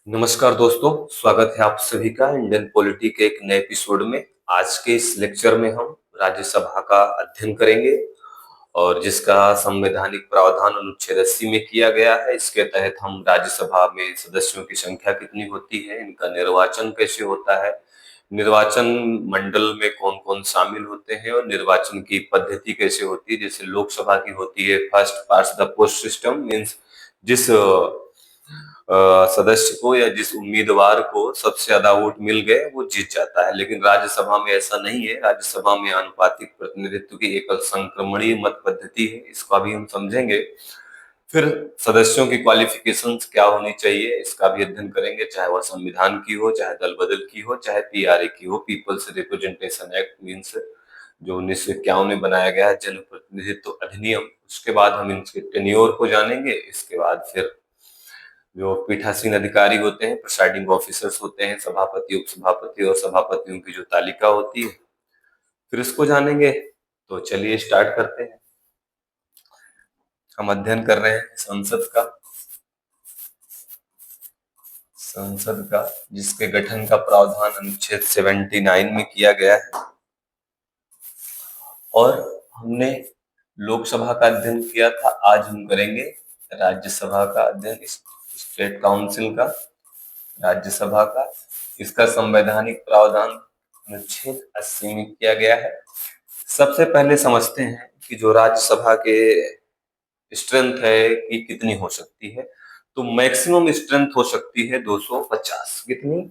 नमस्कार दोस्तों, स्वागत है आप सभी का इंडियन पॉलिटी के एक नए एपिसोड में। आज के इस लेक्चर में हम राज्यसभा का अध्ययन करेंगे और जिसका संवैधानिक प्रावधान अनुच्छेद 80 में किया गया है। इसके तहत हम राज्यसभा में सदस्यों की संख्या कितनी होती है, इनका निर्वाचन कैसे होता है, निर्वाचन मंडल में कौन-कौन शामिल होते हैं और निर्वाचन की पद्धति कैसे होती है। जैसे लोकसभा की होती है first past the post system, means जिस सदस्य को या जिस उम्मीदवार को सबसे ज्यादा वोट मिल गए वो जीत जाता है। लेकिन राज्यसभा में ऐसा नहीं है। राज्यसभा में आनुपातिक प्रतिनिधित्व की एकल संक्रमणीय मत पद्धति है, इसको अभी हम समझेंगे। फिर सदस्यों की क्वालिफिकेशंस क्या होनी चाहिए, इसका भी अध्ययन करेंगे, चाहे वह संविधान की हो, चाहे दल बदल की हो, चाहे पीआरए की हो, पीपल्स रिप्रेजेंटेशन एक्ट मीन्स जो 1951 में बनाया गया है, जनप्रतिनिधित्व अधिनियम। उसके बाद हम इनके टेन्योर को जानेंगे। इसके बाद फिर जो पीठासीन अधिकारी होते हैं, प्रिसाइडिंग ऑफिसर्स होते हैं, सभापति, उपसभापति और सभापतियों की जो तालिका होती है, फिर इसको जानेंगे। तो चलिए स्टार्ट करते हैं। हम अध्ययन कर रहे हैं संसद का जिसके गठन का प्रावधान अनुच्छेद 79 में किया गया है। और हमने लोकसभा का अध्ययन किया था, आज हम करेंगे राज्यसभा का अध्ययन, स्टेट काउंसिल का, राज्यसभा का। इसका संवैधानिक प्रावधान अनुच्छेद 80 में किया गया है। सबसे पहले समझते हैं कि जो राज्यसभा के स्ट्रेंथ है कि कितनी हो सकती है। तो मैक्सिमम स्ट्रेंथ हो सकती है 250। कितनी?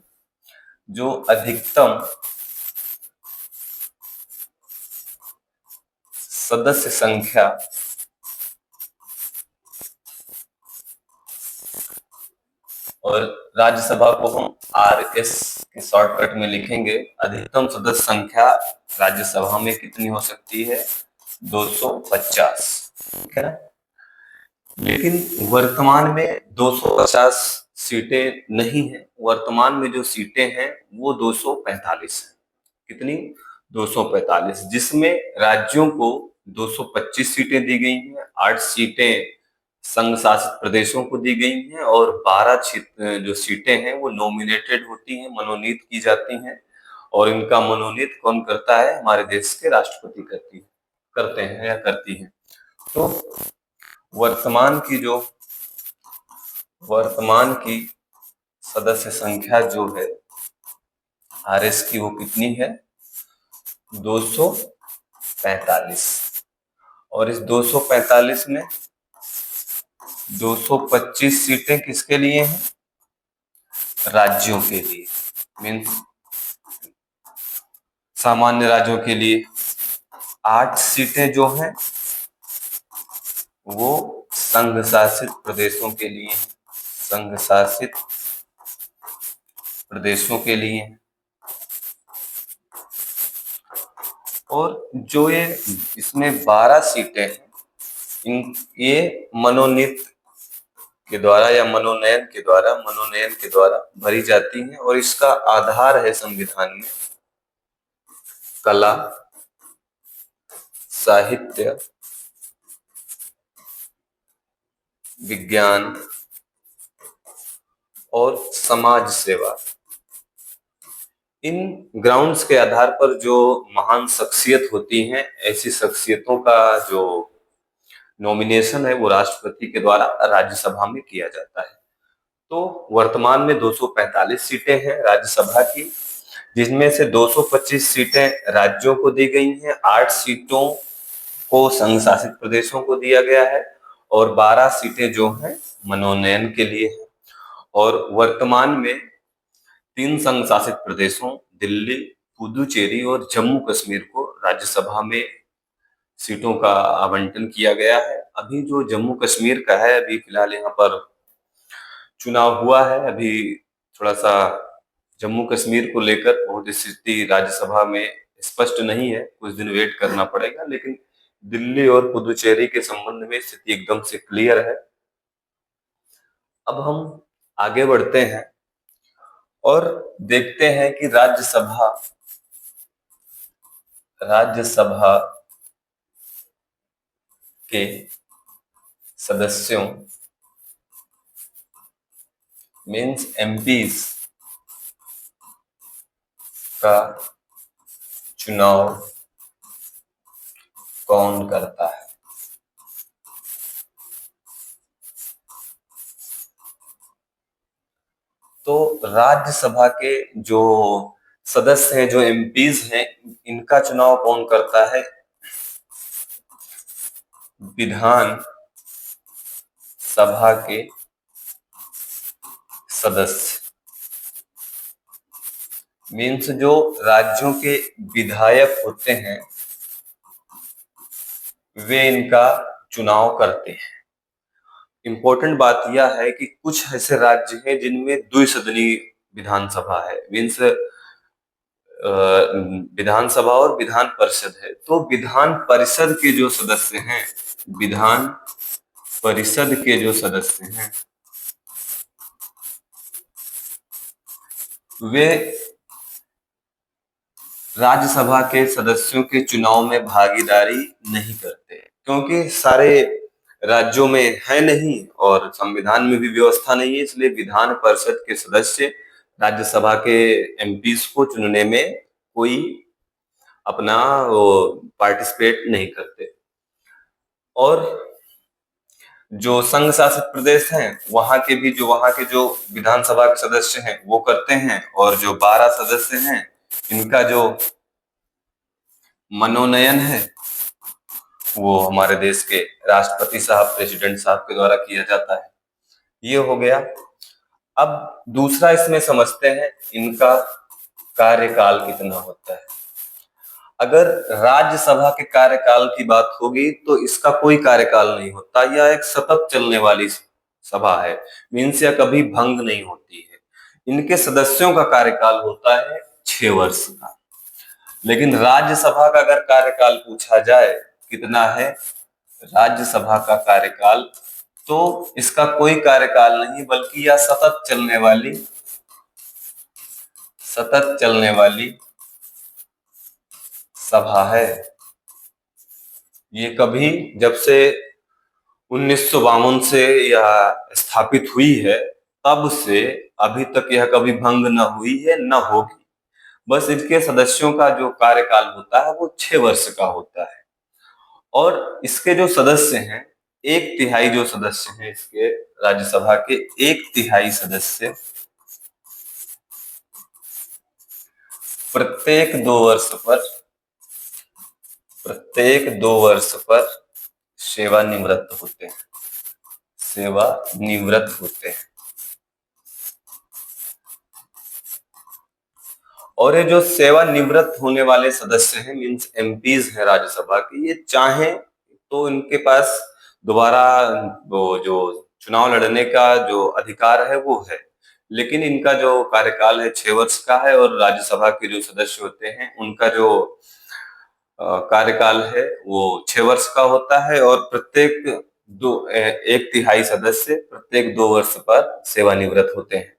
जो अधिकतम सदस्य संख्या और राज्यसभा को हम आरएस के शॉर्टकट में लिखेंगे। अधिकतम सदस्य संख्या राज्यसभा में कितनी हो सकती है? 250। ठीक है। लेकिन वर्तमान में 250 सीटें नहीं है। वर्तमान में जो सीटें हैं वो 245 है। कितनी? 245, जिसमें राज्यों को 225 सीटें दी गई हैं, 8 सीटें संघ शासित प्रदेशों को दी गई हैं और 12 जो सीटें हैं वो नॉमिनेटेड होती हैं, मनोनीत की जाती हैं। और इनका मनोनीत कौन करता है? हमारे देश के राष्ट्रपति करते हैं या करती हैं। तो वर्तमान की सदस्य संख्या जो है आरएस की, वो कितनी है? 245। और इस 245 में 225 सीटें किसके लिए हैं? राज्यों के लिए, मीन्स सामान्य राज्यों के लिए। 8 सीटें जो हैं वो संघ शासित प्रदेशों के लिए, संघ शासित प्रदेशों के लिए। और जो ये इसमें 12 सीटें हैं, ये मनोनीत के द्वारा या मनोनयन के द्वारा भरी जाती हैं। और इसका आधार है संविधान में कला, साहित्य, विज्ञान और समाज सेवा। इन ग्राउंड्स के आधार पर जो महान शख्सियत होती हैं, ऐसी शख्सियतों का जो नॉमिनेशन है वो राष्ट्रपति के द्वारा राज्यसभा में किया जाता है। तो वर्तमान में 245 सीटें हैं राज्यसभा की, जिसमें से 225 सीटें राज्यों को दी गई हैं, 8 सीटों को संघ शासित प्रदेशों को दिया गया है और 12 सीटें जो हैं मनोनयन के लिए हैं। और वर्तमान में 3 संघ शासित प्रदेशों दिल्ली, पुदुचेरी और जम्मू कश्मीर को राज्यसभा में सीटों का आवंटन किया गया है। अभी जो जम्मू कश्मीर का है, अभी फिलहाल यहाँ पर चुनाव हुआ है। अभी थोड़ा सा जम्मू कश्मीर को लेकर बहुत स्थिति राज्यसभा में स्पष्ट नहीं है, कुछ दिन वेट करना पड़ेगा। लेकिन दिल्ली और पुदुचेरी के संबंध में स्थिति एकदम से क्लियर है। अब हम आगे बढ़ते हैं और देखते हैं कि राज्यसभा के सदस्यों मीन्स एमपीज का चुनाव कौन करता है? तो राज्यसभा के जो सदस्य हैं, जो एमपीज हैं, इनका चुनाव कौन करता है? विधान सभा के सदस्य, मीन्स जो राज्यों के विधायक होते हैं वे इनका चुनाव करते हैं। इंपॉर्टेंट बात यह है कि कुछ ऐसे राज्य हैं जिनमें द्विसदनीय विधानसभा है, मीन्स विधानसभा और विधान परिषद है। तो विधान परिषद के जो सदस्य हैं, विधान परिषद के जो सदस्य हैं वे राज्यसभा के सदस्यों के चुनाव में भागीदारी नहीं करते, क्योंकि सारे राज्यों में है नहीं और संविधान में भी व्यवस्था नहीं है, इसलिए विधान परिषद के सदस्य राज्यसभा के एमपीज को चुनने में कोई अपना पार्टिसिपेट नहीं करते। और जो संघ शासित प्रदेश हैं वहां के जो विधानसभा के सदस्य हैं वो करते हैं, और जो 12 सदस्य हैं इनका जो मनोनयन है वो हमारे देश के राष्ट्रपति साहब, प्रेसिडेंट साहब के द्वारा किया जाता है। ये हो गया। अब दूसरा इसमें समझते हैं इनका कार्यकाल कितना होता है। अगर राज्यसभा के कार्यकाल की बात होगी तो इसका कोई कार्यकाल नहीं होता, यह एक सतत चलने वाली सभा है, मीन्स यह कभी भंग नहीं होती है। इनके सदस्यों का कार्यकाल होता है 6 वर्ष का। लेकिन राज्यसभा का अगर कार्यकाल पूछा जाए कितना है राज्यसभा का कार्यकाल, तो इसका कोई कार्यकाल नहीं, बल्कि यह सतत चलने वाली सभा है। ये कभी जब से 1952 से यह स्थापित हुई है तब से अभी तक यह कभी भंग न हुई है न होगी। बस इनके सदस्यों का जो कार्यकाल होता है वो 6 वर्ष का होता है। और इसके जो सदस्य हैं, 1/3 जो सदस्य हैं इसके राज्यसभा के, 1/3 सदस्य प्रत्येक 2 वर्ष पर सेवानिवृत्त होते हैं। और ये जो सेवानिवृत्त होने वाले सदस्य हैं, मीन्स एमपीज हैं राज्यसभा के, ये चाहें तो इनके पास दोबारा वो जो चुनाव लड़ने का जो अधिकार है वो है, लेकिन इनका जो कार्यकाल है 6 वर्ष का है। और राज्यसभा के जो सदस्य होते हैं उनका जो कार्यकाल है वो 6 वर्ष का होता है, और प्रत्येक 1/3 सदस्य प्रत्येक 2 वर्ष पर सेवानिवृत्त होते हैं।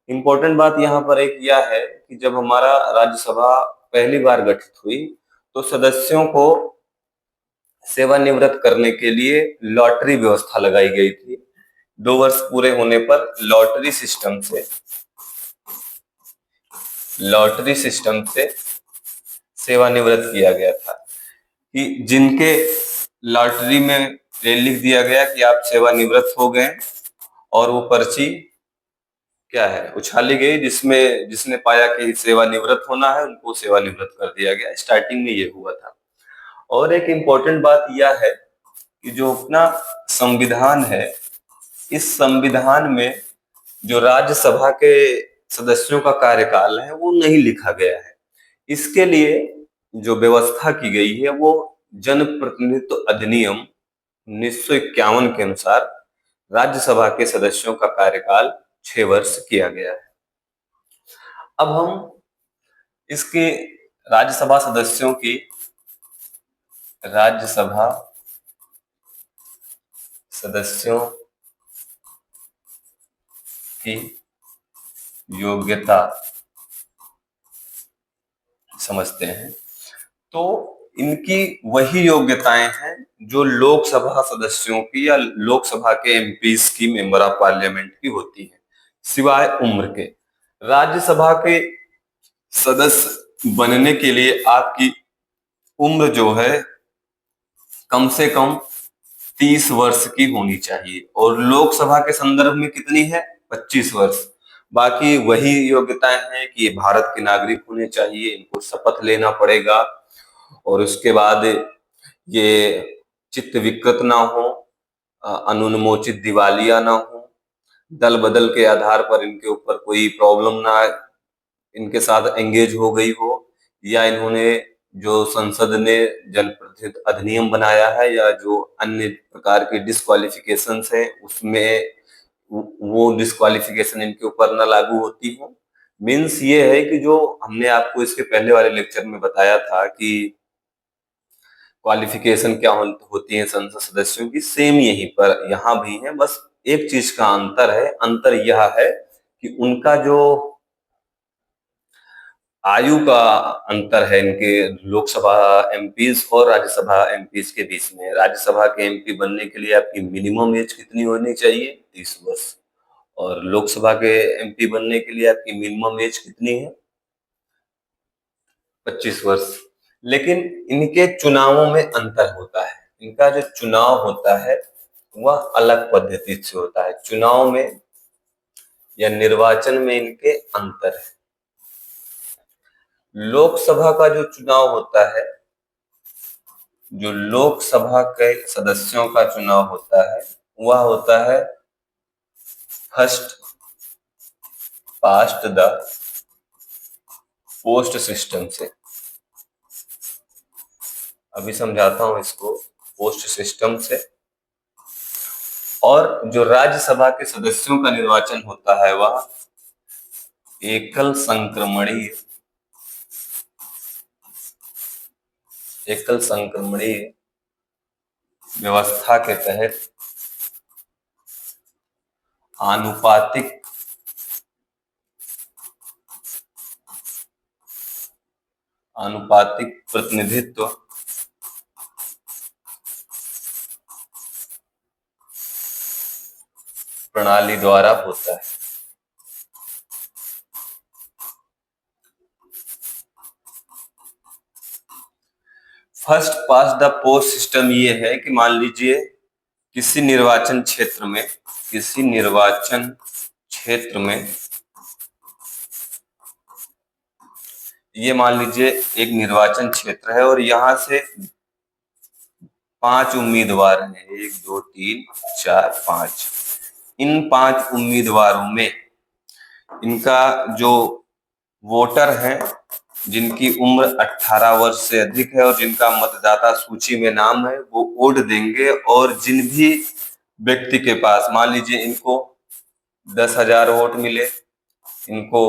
इंपॉर्टेंट बात यहाँ पर एक यह है कि जब हमारा राज्यसभा पहली बार गठित हुई तो सदस्यों को सेवानिवृत्त करने के लिए लॉटरी व्यवस्था लगाई गई थी। 2 वर्ष पूरे होने पर लॉटरी सिस्टम से सेवानिवृत्त किया गया था, कि जिनके लॉटरी में ये लिख दिया गया कि आप सेवानिवृत्त हो गए, और वो पर्ची क्या है उछाली गई, जिसने पाया कि सेवानिवृत्त होना है उनको सेवानिवृत्त कर दिया गया। स्टार्टिंग में ये हुआ था। और एक इम्पोर्टेंट बात यह है कि जो अपना संविधान है, इस संविधान में जो राज्यसभा के सदस्यों का कार्यकाल है वो नहीं लिखा गया है। इसके लिए जो व्यवस्था की गई है वो जनप्रतिनिधित्व अधिनियम 1951 के अनुसार राज्यसभा के सदस्यों का कार्यकाल 6 वर्ष किया गया है। अब हम इसके राज्यसभा सदस्यों की योग्यता समझते हैं। तो इनकी वही योग्यताएं हैं जो लोकसभा सदस्यों की या लोकसभा के एमपीज की, मेंबर ऑफ पार्लियामेंट की होती है। सिवाय उम्र के। राज्यसभा के सदस्य बनने के लिए आपकी उम्र जो है कम से कम 30 वर्ष की होनी चाहिए, और लोकसभा के संदर्भ में कितनी है? 25 वर्ष। बाकी वही योग्यताएं हैं कि ये भारत के नागरिक होने चाहिए, इनको शपथ लेना पड़ेगा, और उसके बाद ये चित्त विकृत ना हो, अनुन्मोचित दिवालिया ना हो, दल बदल के आधार पर इनके ऊपर कोई प्रॉब्लम ना इनके साथ एंगेज हो गई हो, या इन्होंने जो संसद ने जनप्रतिनिधि अधिनियम बनाया है या जो अन्य प्रकार के डिस्क्वालिफिकेशन है उसमें वो डिस्क्वालिफिकेशन इनके ऊपर न लागू होती हो। मीन्स ये है कि जो हमने आपको इसके पहले वाले लेक्चर में बताया था कि क्वालिफिकेशन क्या होती है संसद सदस्यों की, सेम यहीं पर यहाँ भी है। बस एक चीज का अंतर है, अंतर यह है कि उनका जो आयु का अंतर है इनके लोकसभा एमपीज और राज्यसभा एमपीज के बीच में। राज्यसभा के एमपी बनने के लिए आपकी मिनिमम एज कितनी होनी चाहिए? 30 वर्ष। और लोकसभा के एमपी बनने के लिए आपकी मिनिमम एज कितनी है? 25 वर्ष। लेकिन इनके चुनावों में अंतर होता है। इनका जो चुनाव होता है वह अलग पद्धति से होता है। चुनाव में या निर्वाचन में इनके अंतर है। लोकसभा का जो चुनाव होता है, जो लोकसभा के सदस्यों का चुनाव होता है वह होता है first past the post system से। अभी समझाता हूं इसको पोस्ट सिस्टम से। और जो राज्यसभा के सदस्यों का निर्वाचन होता है वह एकल संक्रमणीय व्यवस्था के तहत आनुपातिक प्रतिनिधित्व प्रणाली द्वारा होता है। First pass the post system ये है कि मान लीजिए किसी निर्वाचन क्षेत्र में ये मान लीजिए एक निर्वाचन क्षेत्र है और यहां से 5 उम्मीदवार हैं, 1 2 3 4 5। इन 5 उम्मीदवारों में इनका जो वोटर हैं जिनकी उम्र 18 वर्ष से अधिक है और जिनका मतदाता सूची में नाम है वो वोट देंगे। और जिन भी व्यक्ति के पास मान लीजिए इनको 10,000 वोट मिले, इनको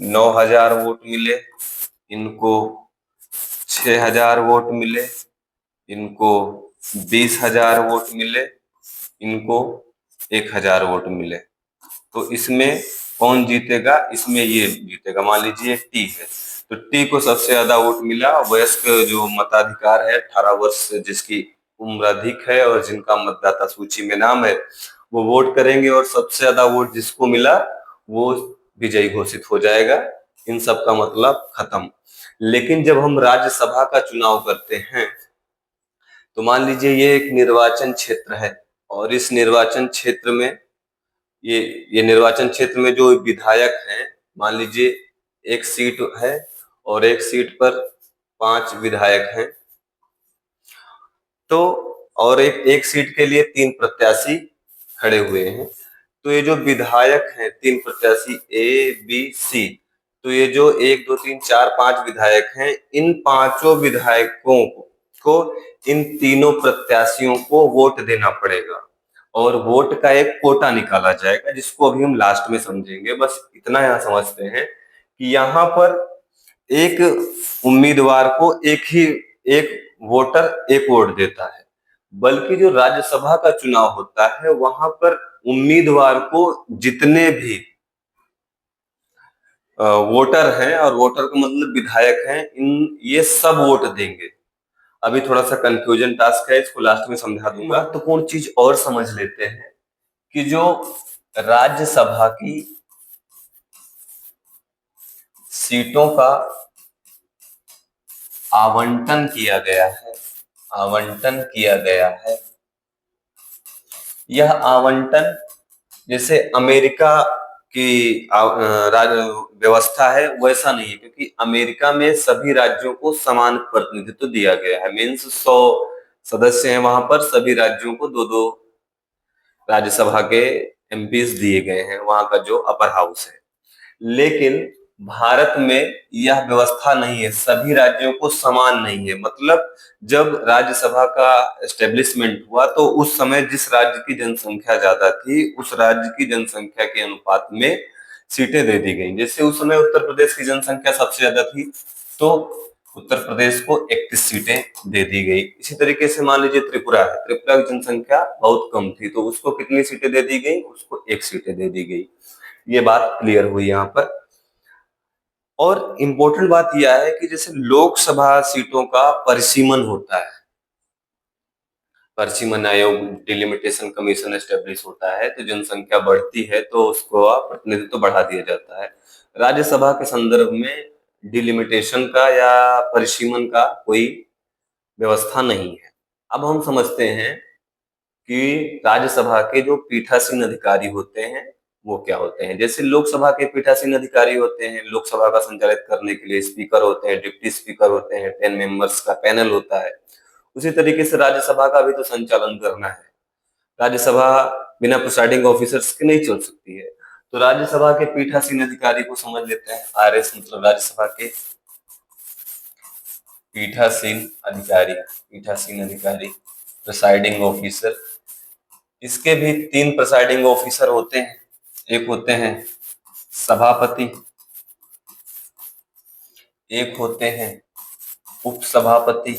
9,000 वोट मिले, इनको 6,000 वोट मिले, इनको 20,000 वोट मिले, इनको 1,000 वोट मिले, तो इसमें कौन जीतेगा? इसमें ये जीतेगा। मान लीजिए टी है तो टी को सबसे ज्यादा वोट मिला। वयस्क जो मताधिकार है 18 वर्ष से जिसकी उम्र अधिक है और जिनका मतदाता सूची में नाम है वो वोट करेंगे और सबसे ज्यादा वोट जिसको मिला वो विजयी घोषित हो जाएगा। इन सब का मतलब खत्म। लेकिन जब हम राज्यसभा का चुनाव करते हैं तो मान लीजिए ये एक निर्वाचन क्षेत्र है और इस निर्वाचन क्षेत्र में ये निर्वाचन क्षेत्र में जो विधायक हैं, मान लीजिए एक सीट है और एक सीट पर 5 विधायक हैं, तो और एक सीट के लिए 3 प्रत्याशी खड़े हुए हैं। तो ये जो विधायक हैं 3 प्रत्याशी ए बी सी, तो ये जो 1 2 3 4 5 विधायक हैं, इन पांचों विधायकों को इन तीनों प्रत्याशियों को वोट देना पड़ेगा और वोट का एक कोटा निकाला जाएगा जिसको अभी हम लास्ट में समझेंगे। बस इतना यहाँ समझते हैं कि यहाँ पर एक उम्मीदवार को एक वोटर एक वोट देता है, बल्कि जो राज्यसभा का चुनाव होता है वहां पर उम्मीदवार को जितने भी वोटर हैं, और वोटर का मतलब विधायक हैं, ये सब वोट देंगे। अभी थोड़ा सा कंफ्यूजन टास्क है, इसको लास्ट में समझा दूंगा। महत्वपूर्ण चीज और समझ लेते हैं कि जो राज्यसभा की सीटों का आवंटन किया गया है, आवंटन किया गया है। यह आवंटन जैसे अमेरिका की व्यवस्था है वैसा नहीं है, क्योंकि अमेरिका में सभी राज्यों को समान प्रतिनिधित्व दिया गया है। मीन्स 100 सदस्य हैं वहां पर, सभी राज्यों को दो दो राज्यसभा के एमपीज दिए गए हैं, वहां का जो अपर हाउस है। लेकिन भारत में यह व्यवस्था नहीं है, सभी राज्यों को समान नहीं है। मतलब जब राज्यसभा का एस्टेब्लिशमेंट हुआ तो उस समय जिस राज्य की जनसंख्या ज्यादा थी उस राज्य की जनसंख्या के अनुपात में सीटें दे दी गई। जैसे उस समय उत्तर प्रदेश की जनसंख्या सबसे ज्यादा थी तो उत्तर प्रदेश को 31 सीटें दे दी गई। इसी तरीके से मान लीजिए त्रिपुरा है, त्रिपुरा की जनसंख्या बहुत कम थी तो उसको कितनी सीटें दे दी गई, उसको 1 सीटें दे दी गई। ये बात क्लियर हुई यहाँ पर। और इम्पोर्टेंट बात यह है कि जैसे लोकसभा सीटों का परिसीमन होता है, परिसीमन आयोग, डिलिमिटेशन कमीशन एस्टेब्लिश होता है, तो जनसंख्या बढ़ती है तो उसको प्रतिनिधित्व बढ़ा दिया जाता है। राज्यसभा के संदर्भ में डिलिमिटेशन का या परिसीमन का कोई व्यवस्था नहीं है। अब हम समझते हैं कि राज्यसभा के जो पीठासीन अधिकारी होते हैं वो क्या होते हैं। जैसे लोकसभा के पीठासीन अधिकारी होते हैं, लोकसभा का संचालित करने के लिए स्पीकर होते हैं, डिप्टी स्पीकर होते हैं, 10 मेंबर्स का पैनल होता है। उसी तरीके से राज्यसभा का भी तो संचालन करना है। राज्यसभा बिना प्रिसाइडिंग ऑफिसर्स के नहीं चल सकती है। तो राज्यसभा के पीठासीन अधिकारी को समझ लेते हैं। आरएस मतलब राज्यसभा के पीठासीन अधिकारी, पीठासीन अधिकारी, प्रिसाइडिंग ऑफिसर। इसके भी 3 प्रिसाइडिंग ऑफिसर होते हैं। एक होते हैं सभापति, एक होते हैं उपसभापति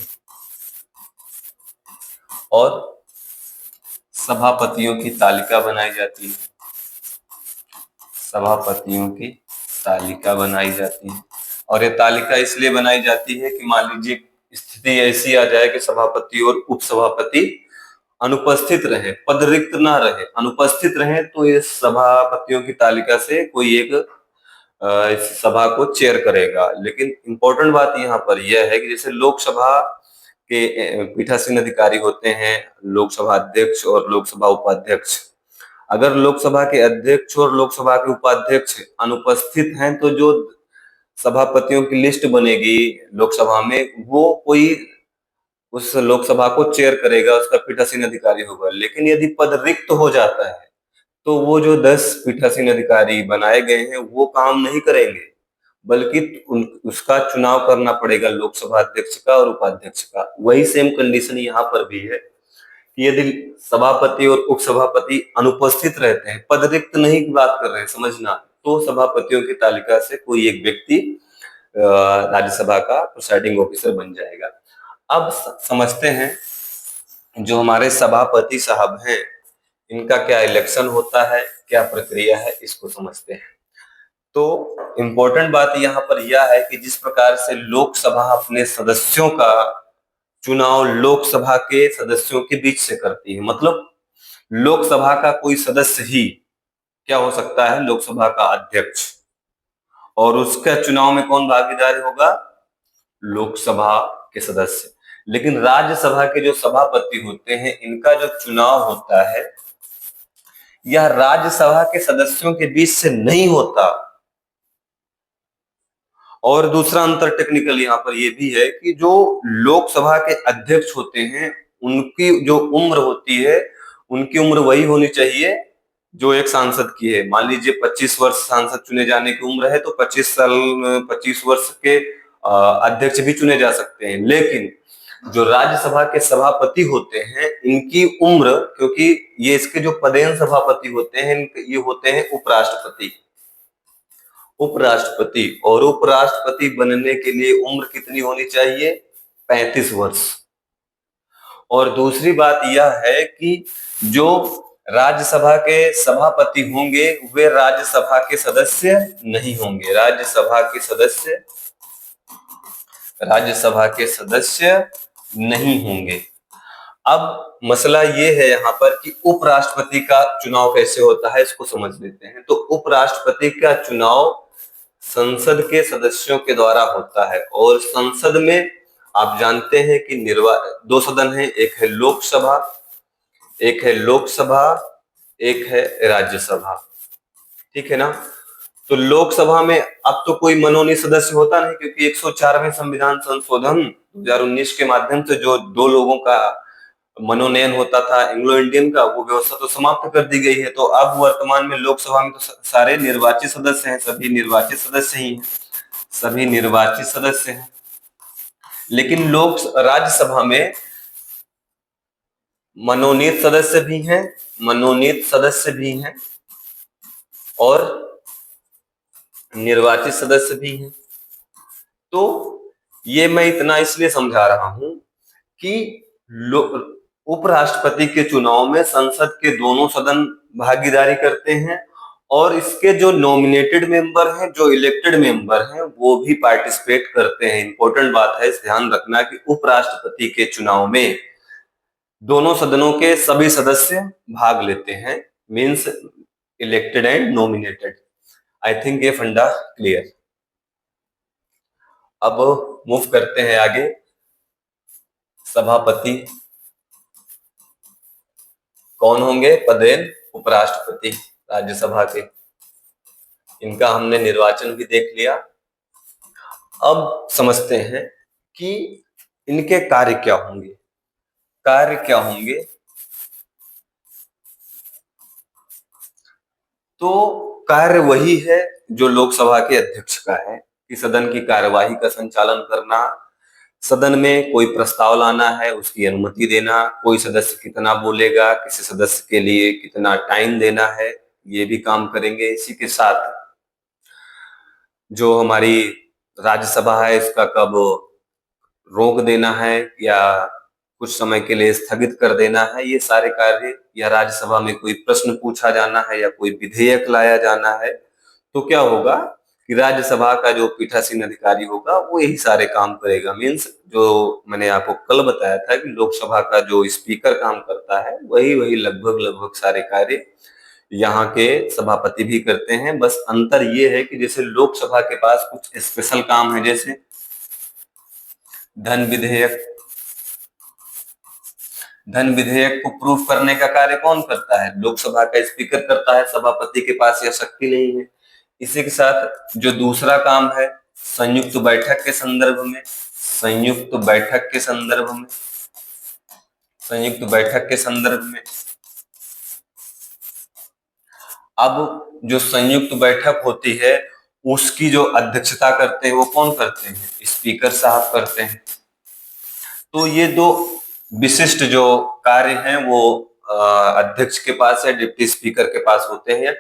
और सभापतियों की तालिका बनाई जाती है। सभापतियों की तालिका बनाई जाती है और ये तालिका इसलिए बनाई जाती है कि मान लीजिए स्थिति ऐसी आ जाए कि सभापति और उपसभापति अनुपस्थित रहे, पद रिक्त ना रहे, अनुपस्थित रहे, तो इस सभापतियों की तालिका से कोई एक इस सभा को चेयर करेगा। लेकिन इंपॉर्टेंट बात यहाँ पर यह है कि जैसे लोकसभा के पीठासीन अधिकारी होते हैं, लोकसभा अध्यक्ष और लोकसभा उपाध्यक्ष। अगर लोकसभा के अध्यक्ष और लोकसभा के उपाध्यक्ष अनुपस्थित हैं तो जो सभापतियों की लिस्ट बनेगी लोकसभा में, वो कोई उस लोकसभा को चेयर करेगा, उसका पीठासीन अधिकारी होगा। लेकिन यदि पद रिक्त हो जाता है तो वो जो 10 पीठासीन अधिकारी बनाए गए हैं वो काम नहीं करेंगे, बल्कि उसका चुनाव करना पड़ेगा लोकसभा अध्यक्ष का और उपाध्यक्ष का। वही सेम कंडीशन यहाँ पर भी है कि यदि सभापति और उपसभापति अनुपस्थित रहते हैं, पद रिक्त नहीं की बात कर रहे हैं, समझना, तो सभापतियों की तालिका से कोई एक व्यक्ति राज्यसभा का प्रिसाइडिंग ऑफिसर बन जाएगा। अब समझते हैं जो हमारे सभापति साहब हैं इनका क्या इलेक्शन होता है, क्या प्रक्रिया है, इसको समझते हैं। तो इम्पोर्टेंट बात यहाँ पर यह है कि जिस प्रकार से लोकसभा अपने सदस्यों का चुनाव लोकसभा के सदस्यों के बीच से करती है, मतलब लोकसभा का कोई सदस्य ही क्या हो सकता है, लोकसभा का अध्यक्ष, और उसका चुनाव में कौन भागीदार होगा, लोकसभा के सदस्य। लेकिन राज्यसभा के जो सभापति होते हैं इनका जो चुनाव होता है यह राज्यसभा के सदस्यों के बीच से नहीं होता। और दूसरा अंतर टेक्निकल यहाँ पर यह भी है कि जो लोकसभा के अध्यक्ष होते हैं उनकी जो उम्र होती है, उनकी उम्र वही होनी चाहिए जो एक सांसद की है। मान लीजिए 25 वर्ष सांसद चुने जाने की उम्र है तो 25 वर्ष के अध्यक्ष भी चुने जा सकते हैं। लेकिन जो राज्यसभा के सभापति होते हैं इनकी उम्र, क्योंकि ये इसके जो पदेन सभापति होते हैं ये होते हैं उपराष्ट्रपति, उपराष्ट्रपति, और उपराष्ट्रपति बनने के लिए उम्र कितनी होनी चाहिए, 35 वर्ष। और दूसरी बात यह है कि जो राज्यसभा के सभापति होंगे वे राज्यसभा के सदस्य नहीं होंगे, राज्यसभा के सदस्य नहीं होंगे। अब मसला ये है यहाँ पर कि उपराष्ट्रपति का चुनाव कैसे होता है, इसको समझ लेते हैं। तो उपराष्ट्रपति का चुनाव संसद के सदस्यों के द्वारा होता है, और संसद में आप जानते हैं कि दो सदन है, एक है लोकसभा, एक है लोकसभा, एक है राज्यसभा, ठीक है ना। तो लोकसभा में अब तो कोई मनोनीत सदस्य होता नहीं, क्योंकि 104वें संविधान संशोधन 2019 के माध्यम से जो 2 लोगों का मनोनयन होता था एंग्लो इंडियन का, वो व्यवस्था तो समाप्त कर दी गई है। तो अब वर्तमान में लोकसभा में तो सारे निर्वाचित सदस्य हैं, सभी निर्वाचित सदस्य ही हैं, सभी निर्वाचित सदस्य हैं। लेकिन राज्यसभा में मनोनीत सदस्य भी हैं, मनोनीत सदस्य भी हैं और निर्वाचित सदस्य भी हैं। तो ये मैं इतना इसलिए समझा रहा हूं कि उपराष्ट्रपति के चुनाव में संसद के दोनों सदन भागीदारी करते हैं, और इसके जो नॉमिनेटेड मेंबर हैं, जो इलेक्टेड मेंबर हैं, वो भी पार्टिसिपेट करते हैं। इंपॉर्टेंट बात है, इस ध्यान रखना कि उपराष्ट्रपति के चुनाव में दोनों सदनों के सभी सदस्य भाग लेते हैं, means elected and nominated. I think ये फंडा क्लियर। अब मूव करते हैं आगे। सभापति कौन होंगे? पदेन उपराष्ट्रपति राज्यसभा के। इनका हमने निर्वाचन भी देख लिया। अब समझते हैं कि इनके कार्य क्या होंगे। कार्य क्या होंगे? तो कार्य वही है जो लोकसभा के अध्यक्ष का है, कि सदन की कार्यवाही का संचालन करना, सदन में कोई प्रस्ताव लाना है, उसकी अनुमति देना, कोई सदस्य कितना बोलेगा, किसी सदस्य के लिए कितना टाइम देना है, ये भी काम करेंगे। इसी के साथ जो हमारी राज्यसभा है, इसका कब रोक देना है या कुछ समय के लिए स्थगित कर देना है, ये सारे कार्य, या राज्यसभा में कोई प्रश्न पूछा जाना है या कोई विधेयक लाया जाना है, तो क्या होगा कि राज्यसभा का जो पीठासीन अधिकारी होगा वो यही सारे काम करेगा। मीन्स जो मैंने आपको कल बताया था कि लोकसभा का जो स्पीकर काम करता है, वही वही लगभग लगभग सारे कार्य यहाँ के सभापति भी करते हैं। बस अंतर ये है कि जैसे लोकसभा के पास कुछ स्पेशल काम है, जैसे धन विधेयक, धन विधेयक को प्रूफ करने का कार्य कौन करता है? लोकसभा का स्पीकर करता है, सभापति के पास यह शक्ति नहीं है। इसी के साथ जो दूसरा काम है, संयुक्त बैठक के संदर्भ में, संयुक्त बैठक के संदर्भ में, संयुक्त बैठक के संदर्भ में, अब जो संयुक्त बैठक होती है उसकी जो अध्यक्षता करते हैं वो कौन करते हैं? स्पीकर साहब करते हैं। तो ये दो विशिष्ट जो कार्य हैं वो अध्यक्ष के पास या डिप्टी स्पीकर के पास होते हैं, या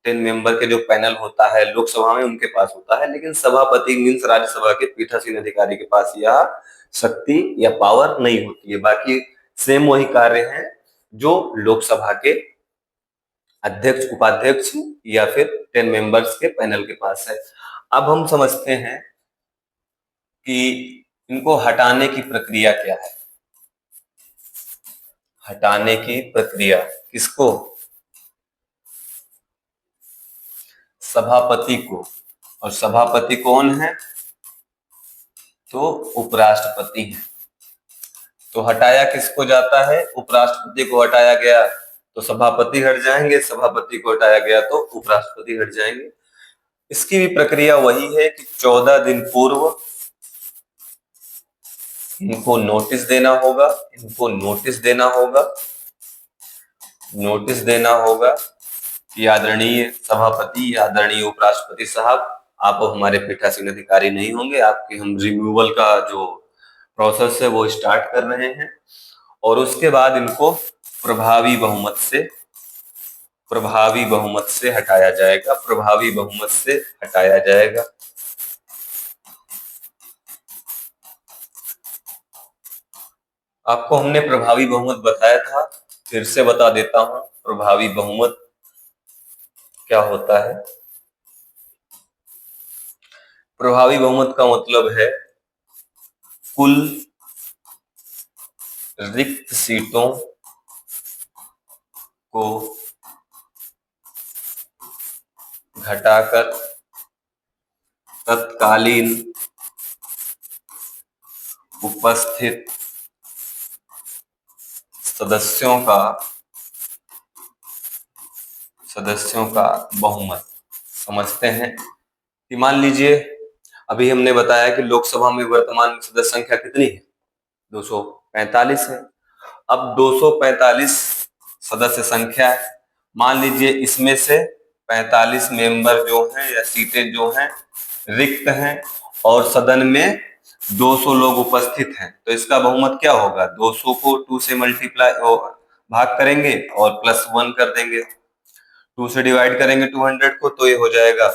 10 मेंबर के जो पैनल होता है लोकसभा में उनके पास होता है। लेकिन सभापति मीन्स राज्यसभा के पीठासीन अधिकारी के पास यह शक्ति या पावर नहीं होती है। बाकी सेम वही कार्य हैं जो लोकसभा के अध्यक्ष, उपाध्यक्ष या फिर 10 मेंबर्स के पैनल के पास है। अब हम समझते हैं कि इनको हटाने की प्रक्रिया क्या है। हटाने की प्रक्रिया किसको? सभापति को। और सभापति कौन है? तो उपराष्ट्रपति है। तो हटाया किसको जाता है? उपराष्ट्रपति को हटाया गया तो सभापति हट जाएंगे, सभापति को हटाया गया तो उपराष्ट्रपति हट जाएंगे। इसकी भी प्रक्रिया वही है कि 14 दिन पूर्व इनको नोटिस देना होगा, इनको नोटिस देना होगा, नोटिस देना होगा कि आदरणीय सभापति या आदरणीय उपराष्ट्रपति साहब, आप हमारे पीठासीन अधिकारी नहीं होंगे, आपके हम रिमूवल का जो प्रोसेस है वो स्टार्ट कर रहे हैं। और उसके बाद इनको प्रभावी बहुमत से हटाया जाएगा, प्रभावी बहुमत से हटाया जाएगा। आपको हमने प्रभावी बहुमत बताया था, फिर से बता देता हूं प्रभावी बहुमत क्या होता है। प्रभावी बहुमत का मतलब है कुल रिक्त सीटों को घटाकर तत्कालीन उपस्थित सदस्यों का बहुमत समझते हैं कि मान लीजिए अभी हमने बताया कि लोकसभा में वर्तमान में सदस्य संख्या कितनी है, 245 है। अब 245 सदस्य संख्या है, मान लीजिए इसमें से 45 मेंबर जो हैं या सीटें जो हैं रिक्त हैं और सदन में 200 लोग उपस्थित हैं, तो इसका बहुमत क्या होगा, 200 को 2 से मल्टीप्लाई भाग करेंगे और +1 कर देंगे, 2 से डिवाइड करेंगे 200 को तो ये हो जाएगा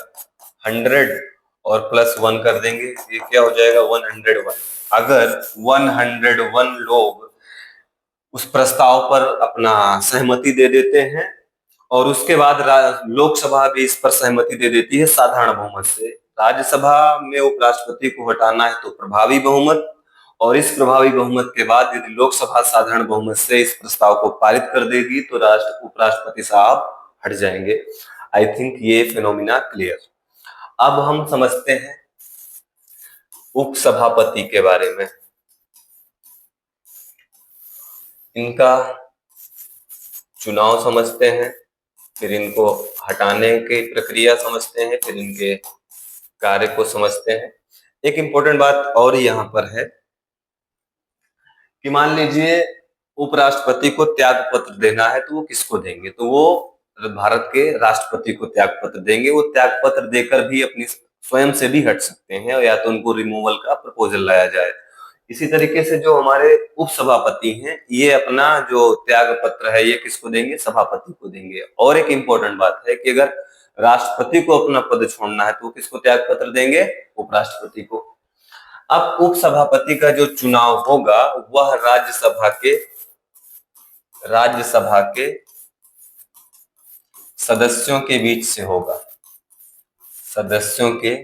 100 और +1 कर देंगे, ये क्या हो जाएगा 101। अगर 101 लोग उस प्रस्ताव पर अपना सहमति दे देते हैं और उसके बाद लोकसभा भी इस पर सहमति दे देती है साधारण बहुमत से, राज्यसभा में उपराष्ट्रपति को हटाना है तो प्रभावी बहुमत, और इस प्रभावी बहुमत के बाद यदि लोकसभा साधारण बहुमत से इस प्रस्ताव को पारित कर देगी तो उपराष्ट्रपति साहब हट जाएंगे। आई थिंक ये फिनोमिना क्लियर। अब हम समझते हैं उपसभापति के बारे में। इनका चुनाव समझते हैं, फिर इनको हटाने की प्रक्रिया समझते हैं, फिर इनके कार्य को समझते हैं। एक इंपॉर्टेंट बात और यहाँ पर है कि मान लीजिए उपराष्ट्रपति को त्याग पत्र देना है तो वो किसको देंगे, तो वो भारत के राष्ट्रपति को त्याग पत्र देंगे। वो त्याग पत्र देकर भी अपनी स्वयं से भी हट सकते हैं या तो उनको रिमूवल का प्रपोजल लाया जाए। इसी तरीके से जो हमारे उपसभापति हैं ये अपना जो त्याग पत्र है ये किसको देंगे, सभापति को देंगे। और एक इंपॉर्टेंट बात है कि अगर राष्ट्रपति को अपना पद छोड़ना है तो वो किसको त्याग पत्र देंगे, उपराष्ट्रपति को। अब उपसभापति का जो चुनाव होगा वह राज्यसभा के सदस्यों के बीच से होगा, सदस्यों के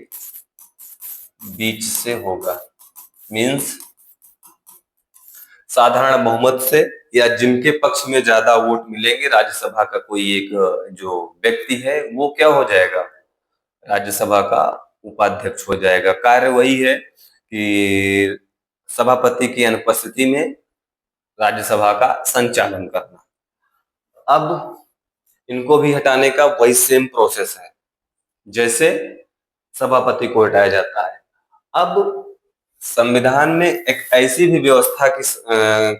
बीच से होगा, मीन्स साधारण बहुमत से या जिनके पक्ष में ज्यादा वोट मिलेंगे, राज्यसभा का कोई एक जो व्यक्ति है वो क्या हो जाएगा, राज्यसभा का उपाध्यक्ष हो जाएगा। कार्य वही है कि सभापति की अनुपस्थिति में राज्यसभा का संचालन करना। अब इनको भी हटाने का वही सेम प्रोसेस है जैसे सभापति को हटाया जाता है। अब संविधान में एक ऐसी भी व्यवस्था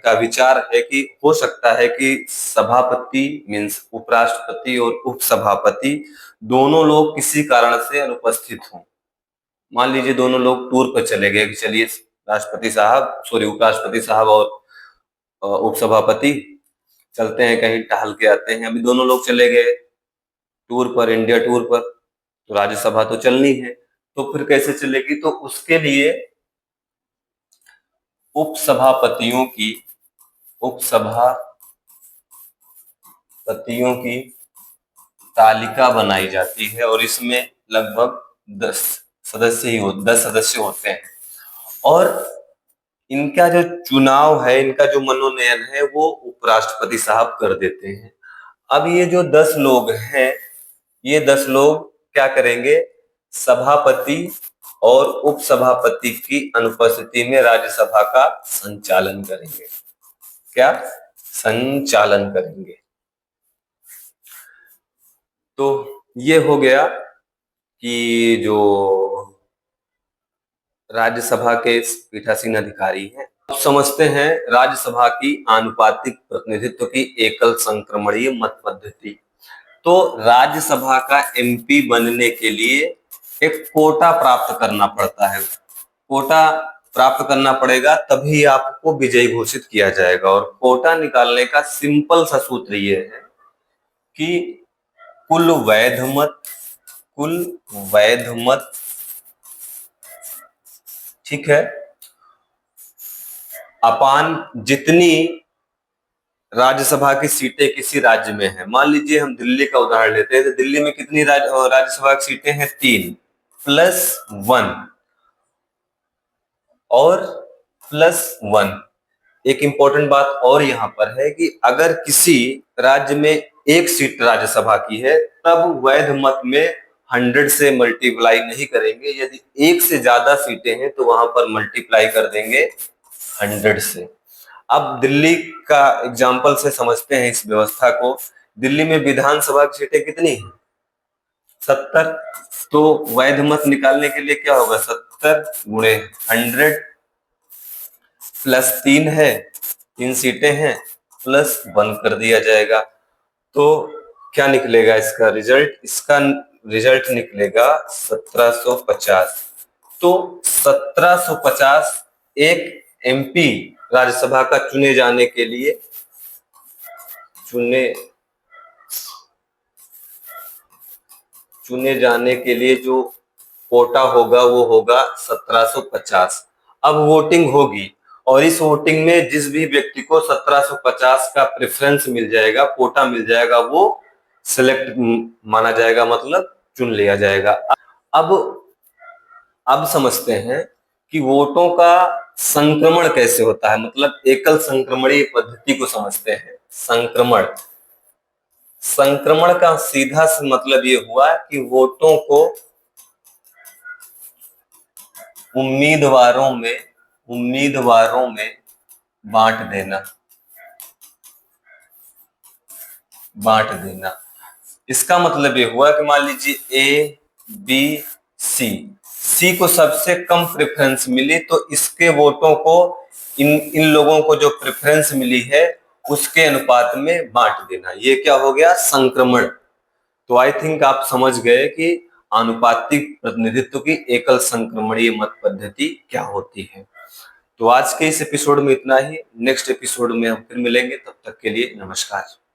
का विचार है कि हो सकता है कि सभापति मीन्स उपराष्ट्रपति और उपसभापति दोनों लोग किसी कारण से अनुपस्थित हों। मान लीजिए दोनों लोग टूर पर चले गए कि चलिए उपराष्ट्रपति साहब और उपसभापति चलते हैं कहीं टहल के आते हैं। अभी दोनों लोग चले गए टूर पर, इंडिया टूर पर, तो राज्यसभा तो चलनी है, तो फिर कैसे चलेगी, तो उसके लिए उपसभापतियों की तालिका बनाई जाती है और इसमें लगभग 10 सदस्य होते हैं और इनका जो चुनाव है, इनका जो मनोनयन है वो उपराष्ट्रपति साहब कर देते हैं। अब ये जो 10 लोग हैं, ये 10 लोग क्या करेंगे, सभापति और उपसभापति की अनुपस्थिति में राज्यसभा का संचालन करेंगे। क्या संचालन करेंगे। तो ये हो गया कि जो राज्यसभा के पीठासीन अधिकारी हैं। अब समझते हैं राज्यसभा की आनुपातिक प्रतिनिधित्व की एकल संक्रमणीय मत पद्धति। तो राज्यसभा का एमपी बनने के लिए एक कोटा प्राप्त करना पड़ता है। कोटा प्राप्त करना पड़ेगा तभी आपको विजयी घोषित किया जाएगा। और कोटा निकालने का सिंपल सा सूत्र ये है कि कुल वैध मत, ठीक है, अपान जितनी राज्यसभा की सीटें किसी राज्य में है। मान लीजिए हम दिल्ली का उदाहरण लेते हैं, तो दिल्ली में कितनी राज्यसभा की सीटें हैं, 3 +1 और +1, एक इंपॉर्टेंट बात और यहाँ पर है कि अगर किसी राज्य में एक सीट राज्यसभा की है, तब वैध मत में 100 से मल्टीप्लाई नहीं करेंगे। यदि एक से ज्यादा सीटें हैं तो वहां पर मल्टीप्लाई कर देंगे 100 से। अब दिल्ली का एग्जाम्पल से समझते हैं इस व्यवस्था को। दिल्ली में विधानसभा की सीटें कितनी है? 70। तो वैध मत निकालने के लिए क्या होगा? 70 गुणे 100 प्लस 3 है, 3 सीटें हैं, प्लस 1 कर दिया जाएगा। तो क्या निकलेगा इसका रिजल्ट? इसका रिजल्ट निकलेगा 1750। तो 1750 एक एमपी राज्यसभा का चुने जाने के लिए जो कोटा होगा वो होगा 1750। अब वोटिंग होगी और इस वोटिंग में जिस भी व्यक्ति को 1750 का प्रेफरेंस मिल जाएगा, कोटा मिल जाएगा, वो सिलेक्ट माना जाएगा, मतलब चुन लिया जाएगा। अब समझते हैं कि वोटों का संक्रमण कैसे होता है, मतलब एकल संक्रमणीय पद्धति को समझते हैं। संक्रमण का सीधा सा मतलब ये हुआ कि वोटों को उम्मीदवारों में बांट देना। इसका मतलब ये हुआ कि मान लीजिए ए बी सी को सबसे कम प्रेफरेंस मिली, तो इसके वोटों को इन लोगों को जो प्रेफरेंस मिली है उसके अनुपात में बांट देना। ये क्या हो गया? संक्रमण। तो आई थिंक आप समझ गए कि आनुपातिक प्रतिनिधित्व की एकल संक्रमणीय मत पद्धति क्या होती है। तो आज के इस एपिसोड में इतना ही। नेक्स्ट एपिसोड में हम फिर मिलेंगे, तब तक के लिए नमस्कार।